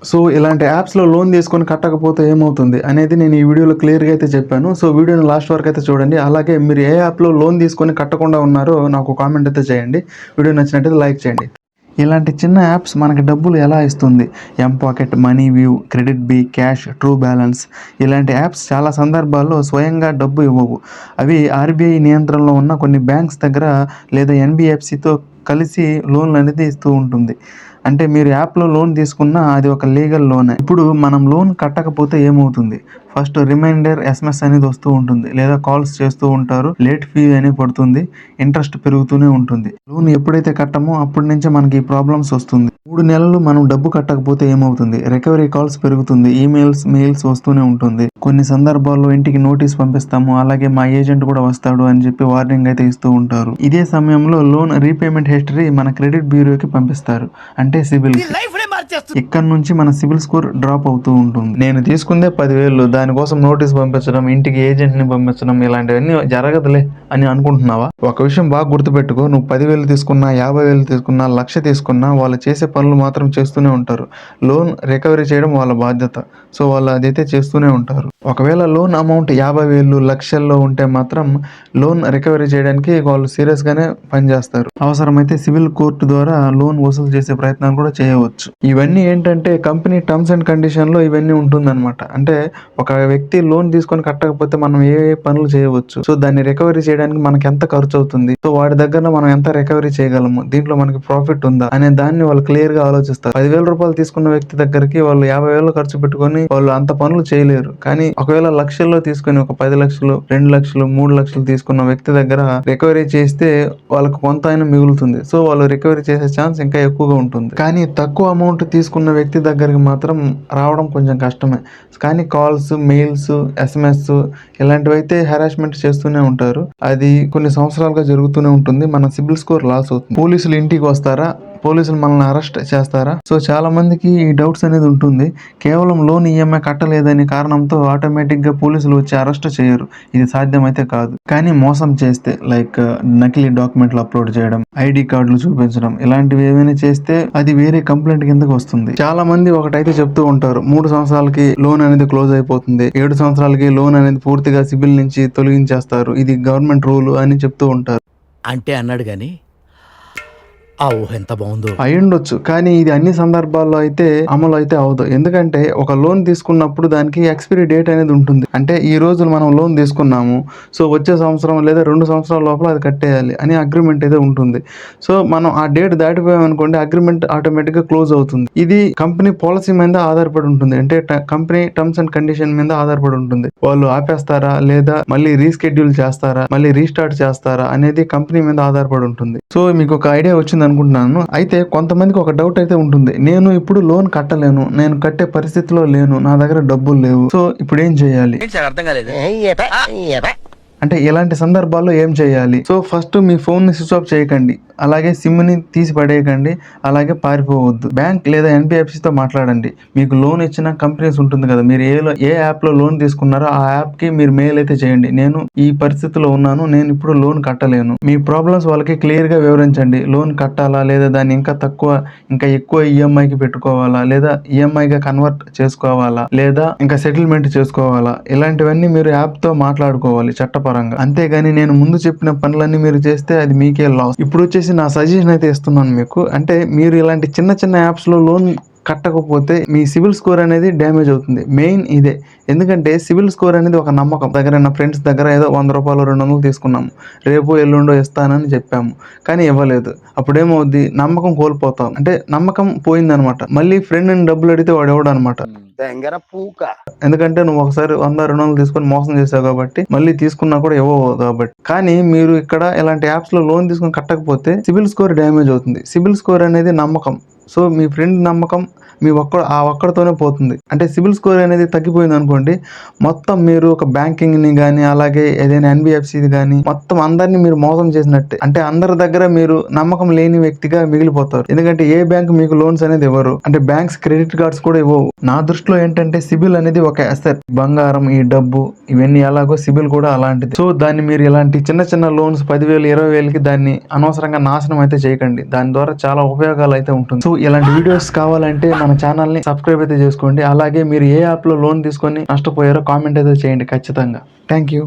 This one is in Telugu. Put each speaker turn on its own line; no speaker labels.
సో ఇలాంటి యాప్స్లో లోన్ తీసుకొని కట్టకపోతే ఏమవుతుంది అనేది నేను ఈ వీడియోలో క్లియర్గా అయితే చెప్పాను. సో వీడియోని లాస్ట్ వరకు అయితే చూడండి. అలాగే మీరు ఏ యాప్లో లోన్ తీసుకొని కట్టకుండా ఉన్నారో నాకు కామెంట్ అయితే చేయండి. వీడియో నచ్చినట్టయితే లైక్ చేయండి. ఇలాంటి చిన్న యాప్స్ మనకి డబ్బులు ఎలా ఇస్తుంది? MPocket, Money View, KreditBee, cash, True Balance ఇలాంటి యాప్స్ చాలా సందర్భాల్లో స్వయంగా డబ్బు ఇవ్వవు. అవి ఆర్బీఐ నియంత్రణలో ఉన్న కొన్ని బ్యాంక్స్ దగ్గర లేదా ఎన్బిఎఫ్సితో కలిసి లోన్లు అనేది ఇస్తూ ఉంటుంది. అంటే మీరు యాప్లో లోన్ తీసుకున్నా అది ఒక లీగల్ లోనే. ఇప్పుడు మనం లోన్ కట్టకపోతే ఏమవుతుంది? ఫస్ట్ రిమైండర్ ఎస్ఎంఎస్ అనేది వస్తూ ఉంటుంది, లేదా కాల్స్ చేస్తూ ఉంటారు. లేట్ ఫీ అనేది పడుతుంది, ఇంట్రెస్ట్ పెరుగుతూనే ఉంటుంది. లోన్ ఎప్పుడైతే కట్టమో అప్పటి నుంచే మనకి ప్రాబ్లమ్స్ వస్తుంది. 3 నెలలు మనం డబ్బు కట్టకపోతే ఏమవుతుంది? రికవరీ కాల్స్ పెరుగుతుంది, మెయిల్స్ వస్తూనే ఉంటుంది. కొన్ని సందర్భాల్లో ఇంటికి నోటీస్ పంపిస్తాము, అలాగే మా ఏజెంట్ కూడా వస్తాడు అని చెప్పి వార్నింగ్ అయితే ఇస్తూ ఉంటారు. ఇదే సమయంలో లోన్ రీపేమెంట్ హిస్టరీ మన క్రెడిట్ బ్యూరోకి పంపిస్తారు, అంటే సిబిల్. ఇక్కడ నుంచి మన సిబిల్ స్కోర్ డ్రాప్ అవుతూ ఉంటుంది. నేను తీసుకుందే 10,000, దానికోసం నోటీస్ పంపించడం, ఇంటికి ఏజెంట్ ని పంపించడం ఇలాంటివన్నీ జరగదులే అని అనుకుంటున్నావా? ఒక విషయం బాగా గుర్తుపెట్టుకో, నువ్వు 10,000 తీసుకున్నా, 50,000 తీసుకున్నా, 1,00,000 తీసుకున్నా వాళ్ళు చేసే పనులు మాత్రం చేస్తూనే ఉంటారు. లోన్ రికవరీ చేయడం వాళ్ళ బాధ్యత. సో వాళ్ళు అదైతే చేస్తూనే ఉంటారు. ఒకవేళ లోన్ అమౌంట్ 50,000 లక్షల్లో ఉంటే మాత్రం లోన్ రికవరీ చేయడానికి వాళ్ళు సీరియస్గానే పనిచేస్తారు. అవసరమైతే సివిల్ కోర్టు ద్వారా లోన్ వసూలు చేసే ప్రయత్నాలు కూడా చేయవచ్చు. ఇవన్నీ ఏంటంటే కంపెనీ టర్మ్స్ అండ్ కండిషన్లో ఇవన్నీ ఉంటుందన్నమాట. అంటే ఒక వ్యక్తి లోన్ తీసుకొని కట్టకపోతే మనం ఏ పనులు చేయవచ్చు, సో దాన్ని రికవరీ చేయడానికి మనకి ఎంత ఖర్చు అవుతుంది, సో వాడి దగ్గర మనం ఎంత రికవరీ చేయగలము, దీంట్లో మనకి ప్రాఫిట్ ఉందా అనే దాన్ని వాళ్ళు క్లియర్ గా ఆలోచిస్తారు. 10,000 రూపాయలు తీసుకున్న వ్యక్తి దగ్గరికి వాళ్ళు 50,000 ఖర్చు పెట్టుకొని వాళ్ళు అంత పనులు చేయలేరు. కానీ ఒకవేళ లక్షల్లో తీసుకొని ఒక 10 లక్షలు, 2 లక్షలు, 3 లక్షలు తీసుకున్న వ్యక్తి దగ్గర రికవరీ చేస్తే వాళ్ళకు కొంత అయినా మిగులుతుంది. సో వాళ్ళు రికవరీ చేసే ఛాన్స్ ఇంకా ఎక్కువగా ఉంటుంది. కానీ తక్కువ అమౌంట్ తీసుకున్న వ్యక్తి దగ్గరికి మాత్రం రావడం కొంచెం కష్టమే. కానీ కాల్స్, మెయిల్స్, ఎస్ఎంఎస్ ఇలాంటివి అయితే హెరాస్మెంట్ చేస్తూనే ఉంటారు. అది కొన్ని సంవత్సరాలుగా జరుగుతూనే ఉంటుంది. మన సిబిల్ స్కోర్ లాస్ అవుతుంది. పోలీసులు ఇంటికి వస్తారా? పోలీసులు మనల్ని అరెస్ట్ చేస్తారా? సో చాలా మందికి ఈ డౌట్స్ అనేది ఉంటుంది. కేవలం లోన్ ఈఎంఐ కట్టలేదనే కారణంతో ఆటోమేటిక్ గా పోలీసులు వచ్చి అరెస్ట్ చేయరు. ఇది సాధ్యమైతే కాదు. కానీ మోసం చేస్తే, లైక్ నకిలీ డాక్యుమెంట్లు అప్లోడ్ చేయడం, ఐడి కార్డులు చూపించడం ఇలాంటివి ఏమైనా చేస్తే అది వేరే కంప్లైంట్ కిందకి వస్తుంది. చాలా మంది ఒకటైతే చెప్తూ ఉంటారు, 3 సంవత్సరాలకి లోన్ అనేది క్లోజ్ అయిపోతుంది, 7 సంవత్సరాలకి లోన్ అనేది పూర్తిగా సిబిల్ నుంచి తొలగించేస్తారు, ఇది గవర్నమెంట్ రూల్ అని చెప్తూ ఉంటారు.
అంటే అన్నాడు గాని ఆ ఊహ ఎంత బాగుందో.
అయ్యుండొచ్చు, కానీ ఇది అన్ని సందర్భాల్లో అయితే అమలు అయితే అవదు. ఎందుకంటే ఒక లోన్ తీసుకున్నప్పుడు దానికి ఎక్స్పైరీ డేట్ అనేది ఉంటుంది. అంటే ఈ రోజు మనం లోన్ తీసుకున్నాము, సో వచ్చే సంవత్సరం లేదా 2 సంవత్సరాల లోపల అది కట్టేయాలి అని అగ్రిమెంట్ అయితే ఉంటుంది. సో మనం ఆ డేట్ దాటిపోయామనుకోండి, అగ్రిమెంట్ ఆటోమేటిక్ గా క్లోజ్ అవుతుంది. ఇది కంపెనీ పాలసీ మీద ఆధారపడి ఉంటుంది. అంటే కంపెనీ టర్మ్స్ అండ్ కండిషన్ మీద ఆధారపడి ఉంటుంది. వాళ్ళు ఆపేస్తారా, లేదా మళ్ళీ రీస్కెడ్యూల్ చేస్తారా, మళ్ళీ రీస్టార్ట్ చేస్తారా అనేది కంపెనీ మీద ఆధారపడి ఉంటుంది. సో మీకు ఒక ఐడియా వచ్చింది అనుకుంటున్నాను. అయితే కొంతమందికి ఒక డౌట్ అయితే ఉంటుంది, నేను ఇప్పుడు లోన్ కట్టలేను, నేను కట్టే పరిస్థితిలో లేను, నా దగ్గర డబ్బులు లేవు, సో ఇప్పుడు ఏం చేయాలి?
అర్థం కాలేదు.
అంటే ఇలాంటి సందర్భాల్లో ఏం చేయాలి? సో ఫస్ట్ మీ ఫోన్ ని స్విచ్ ఆఫ్ చేయకండి, అలాగే సిమ్ ని తీసి పడేయకండి, అలాగే పారిపోవద్దు. బ్యాంక్ లేదా ఎన్బిఎఫ్సితో మాట్లాడండి. మీకు లోన్ ఇచ్చిన కంపెనీస్ ఉంటుంది కదా, మీరు ఏ యాప్ లో లోన్ తీసుకున్నారో ఆ యాప్ కి మీరు మెయిల్ అయితే చేయండి, నేను ఈ పరిస్థితిలో ఉన్నాను, నేను ఇప్పుడు లోన్ కట్టలేను. మీ ప్రాబ్లమ్స్ వాళ్ళకి క్లియర్ గా వివరించండి. లోన్ కట్టాలా, లేదా దాన్ని ఇంకా ఎక్కువ ఈఎంఐకి పెట్టుకోవాలా, లేదా ఈఎంఐగా కన్వర్ట్ చేసుకోవాలా, లేదా ఇంకా సెటిల్మెంట్ చేసుకోవాలా, ఇలాంటివన్నీ మీరు యాప్ తో మాట్లాడుకోవాలి చట్టపరంగా. అంతేగాని నేను ముందు చెప్పిన పనులన్నీ మీరు చేస్తే అది మీకే లాస్. ఇప్పుడు వచ్చేసి నా సజెషన్ అయితే ఇస్తున్నాను మీకు. అంటే మీరు ఇలాంటి చిన్న చిన్న యాప్స్ లో లోన్ కట్టకపోతే మీ సివిల్ స్కోర్ అనేది డ్యామేజ్ అవుతుంది. మెయిన్ ఇదే. ఎందుకంటే సివిల్ స్కోర్ అనేది ఒక నమ్మకం. నా ఫ్రెండ్స్ దగ్గర ఏదో 100 రూపాయలు 200 తీసుకున్నాము, రేపు ఎల్లుండో ఇస్తానని చెప్పాము, కానీ ఇవ్వలేదు. అప్పుడేమవుద్ది, నమ్మకం కోల్పోతాం. అంటే నమ్మకం పోయిందనమాట. మళ్ళీ ఫ్రెండ్ని డబ్బులు అడిగితే వాడు ఎవడు అనమాట. ఎందుకంటే నువ్వు ఒకసారి 100, 200 తీసుకొని మోసం చేసావు కాబట్టి మళ్ళీ తీసుకున్నా కూడా ఇవ్వవు కాబట్టి. కానీ మీరు ఇక్కడ ఇలాంటి యాప్స్ లో లోన్ తీసుకొని కట్టకపోతే సివిల్ స్కోర్ డ్యామేజ్ అవుతుంది. సివిల్ స్కోర్ అనేది నమ్మకం. సో మీ ఫ్రెండ్ నమ్మకం ఆ ఒక్కడితోనే పోతుంది. అంటే సిబిల్ స్కోర్ అనేది తగ్గిపోయింది అనుకోండి, మొత్తం మీరు ఒక బ్యాంకింగ్ ని కానీ, అలాగే ఏదైనా ఎన్బిఎఫ్సి కానీ మొత్తం అందరినీ మీరు మోసం చేసినట్టే. అంటే అందరి దగ్గర మీరు నమ్మకం లేని వ్యక్తిగా మిగిలిపోతారు. ఎందుకంటే ఏ బ్యాంక్ మీకు లోన్స్ అనేది ఇవ్వరు, అంటే బ్యాంక్స్ క్రెడిట్ కార్డ్స్ కూడా ఇవ్వవు. నా దృష్టిలో ఏంటంటే సిబిల్ అనేది ఒక అసెట్. బంగారం, ఈ డబ్బు ఇవన్నీ ఎలాగో సిబిల్ కూడా అలాంటిది. సో దాన్ని మీరు ఇలాంటి చిన్న చిన్న లోన్స్ 10,000, 20,000కి దాన్ని అనవసరంగా నాశనం అయితే చేయకండి. దాని ద్వారా చాలా ఉపయోగాలు అయితే ఉంటుంది. సో ఇలాంటి వీడియోస్ కావాలంటే మన ఛానల్ని సబ్స్క్రైబ్ అయితే చేసుకోండి. అలాగే మీరు ఏ యాప్లో లోన్ తీసుకొని నష్టపోయారో కామెంట్ అయితే చేయండి ఖచ్చితంగా. Thank you.